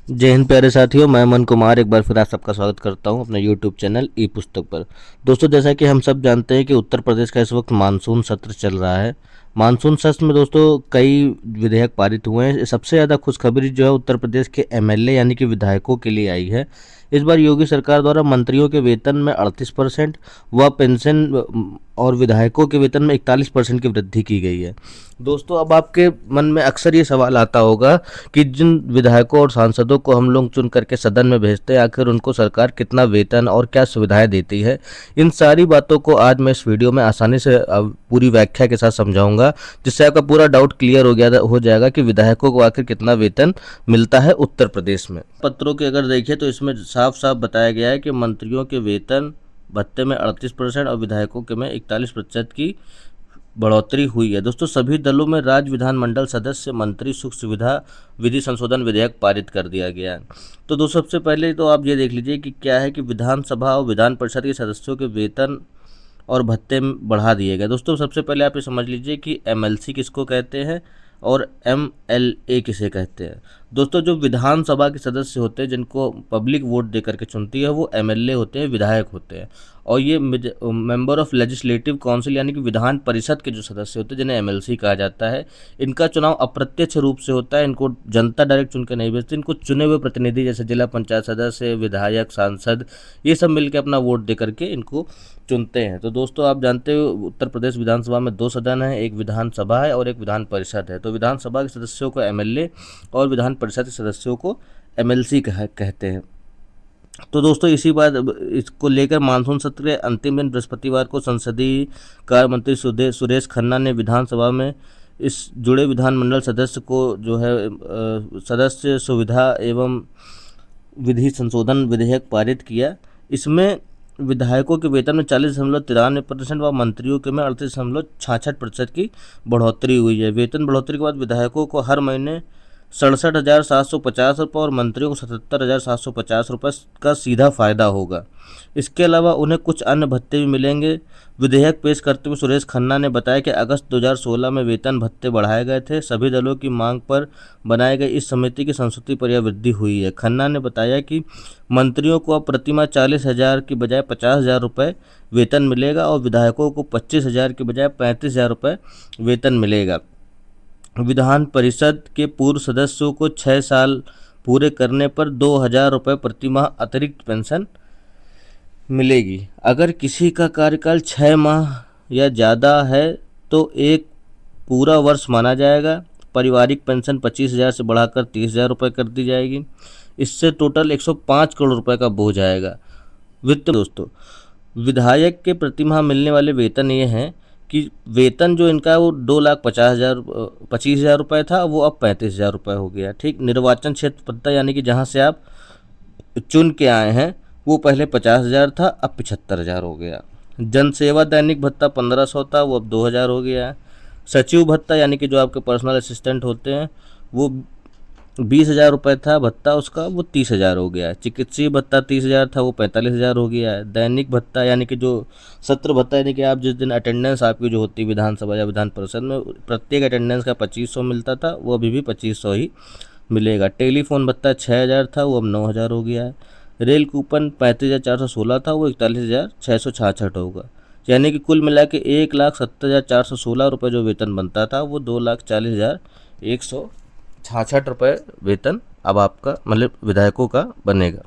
जय हिंद प्यारे साथियों, मैं अमन कुमार एक बार फिर आप सबका स्वागत करता हूं अपने यूट्यूब चैनल ई पुस्तक पर। दोस्तों, जैसा कि हम सब जानते हैं कि उत्तर प्रदेश का इस वक्त मानसून सत्र चल रहा है। मानसून सत्र में दोस्तों कई विधेयक पारित हुए हैं। सबसे ज़्यादा खुशखबरी जो है उत्तर प्रदेश के एमएलए यानी कि विधायकों के लिए आई है। इस बार योगी सरकार द्वारा मंत्रियों के वेतन में 38% व पेंशन और विधायकों के वेतन में 41% की वृद्धि की गई है। दोस्तों, अब आपके मन में अक्सर ये सवाल आता होगा कि जिन विधायकों और सांसदों को हम लोग चुन करके सदन में भेजते हैं, आखिर उनको सरकार कितना वेतन और क्या सुविधाएं देती है। इन सारी बातों को आज मैं इस वीडियो में आसानी से पूरी व्याख्या के साथ समझाऊंगा, जिससे आपका पूरा डाउट क्लियर हो जाएगा कि विधायकों को आखिर कितना वेतन मिलता है उत्तर प्रदेश में। पत्रों के अगर देखिए तो इसमें साफ साफ बताया गया है कि मंत्रियों के वेतन भत्ते में 38% और विधायकों के में 41% की बढ़ोतरी हुई है। दोस्तों, सभी दलों में राज्य विधानमंडल सदस्य मंत्री सुख सुविधा विधि संशोधन विधेयक पारित कर दिया गया है। तो दोस्तों, सबसे पहले तो आप ये देख लीजिए कि क्या है कि विधानसभा और विधान परिषद के सदस्यों के वेतन और भत्ते बढ़ा दिए गए। दोस्तों, सबसे पहले आप ये समझ लीजिए कि एमएलसी किसको कहते हैं और एमएलए किसे कहते हैं। दोस्तों, जो विधानसभा के सदस्य होते हैं जिनको पब्लिक वोट दे करके चुनती है, वो एमएलए होते हैं, विधायक होते हैं। और ये मेंबर ऑफ लेजिस्लेटिव काउंसिल यानी कि विधान परिषद के जो सदस्य होते हैं, जिन्हें एमएलसी कहा जाता है, इनका चुनाव अप्रत्यक्ष रूप से होता है। इनको जनता डायरेक्ट चुन के नहीं भेजती, इनको चुने हुए प्रतिनिधि जैसे जिला पंचायत सदस्य, विधायक, सांसद, ये सब मिलकर अपना वोट दे करके इनको चुनते हैं। तो दोस्तों, आप जानते हो उत्तर प्रदेश विधानसभा में 2 सदन है, एक विधानसभा है और एक विधान परिषद है। तो विधानसभा के सदस्यों को एमएलए और विधान परिषद के सदस्यों को एमएलसी कहते हैं। तो दोस्तों, इसी बात इसको लेकर मानसून सत्र के अंतिम दिन बृहस्पतिवार को संसदीय कार्य मंत्री सुरेश खन्ना ने विधानसभा में इस जुड़े विधानमंडल सदस्य को जो है सदस्य सुविधा एवं विधि संशोधन विधेयक पारित किया। इसमें विधायकों के वेतन में 40.93% व मंत्रियों के में 38.66% की बढ़ोतरी हुई है। वेतन बढ़ोतरी के बाद विधायकों को हर महीने 67,750 रुपये और मंत्रियों को 77,750 रुपये का सीधा फायदा होगा। इसके अलावा उन्हें कुछ अन्य भत्ते भी मिलेंगे। विधेयक पेश करते हुए सुरेश खन्ना ने बताया कि अगस्त 2016 में वेतन भत्ते बढ़ाए गए थे। सभी दलों की मांग पर बनाई गई इस समिति की संस्तुति पर यह वृद्धि हुई है। खन्ना ने बताया कि मंत्रियों को अब प्रतिमाह 40,000 की बजाय 50,000 रुपये वेतन मिलेगा और विधायकों को 25,000 की बजाय 35,000 रुपये वेतन मिलेगा। विधान परिषद के पूर्व सदस्यों को 6 साल पूरे करने पर 2,000 रुपये प्रतिमाह अतिरिक्त पेंशन मिलेगी। अगर किसी का कार्यकाल 6 माह या ज़्यादा है तो एक पूरा वर्ष माना जाएगा। पारिवारिक पेंशन 25,000 से बढ़ाकर 30,000 रुपये कर दी जाएगी। इससे टोटल 105 करोड़ रुपए का बोझ आएगा। दोस्तों, विधायक के प्रतिमाह मिलने वाले वेतन ये हैं कि वेतन जो इनका वो 2,50,000 रुपये था, वो अब 35,000 रुपये हो गया। ठीक, निर्वाचन क्षेत्र पता यानी कि जहाँ से आप चुन के आए हैं, वो पहले 50,000 था, अब 75,000 हो गया। जन सेवा दैनिक भत्ता 1,500 था, वो अब 2,000 हो गया है। सचिव भत्ता यानी कि जो आपके पर्सनल असिस्टेंट होते हैं, वो 20,000 रुपये था भत्ता उसका, वो 30,000 हो गया है। चिकित्सीय भत्ता 30,000 था, वो 45,000 हो गया है। दैनिक भत्ता यानी कि जो सत्र भत्ता यानी कि आप जिस दिन अटेंडेंस आपकी जो होती है विधानसभा या विधान परिषद में, प्रत्येक अटेंडेंस का 2,500 मिलता था, वो अभी भी 2,500 ही मिलेगा। टेलीफोन भत्ता 6,000 था, वो अब 9,000 हो गया है। रेल कूपन 35,416 था, वो 41,666 होगा। यानी कि कुल मिला के 1,70,416 रुपये जो वेतन बनता था, वो 2,40,166 रुपये वेतन अब आपका मतलब विधायकों का बनेगा।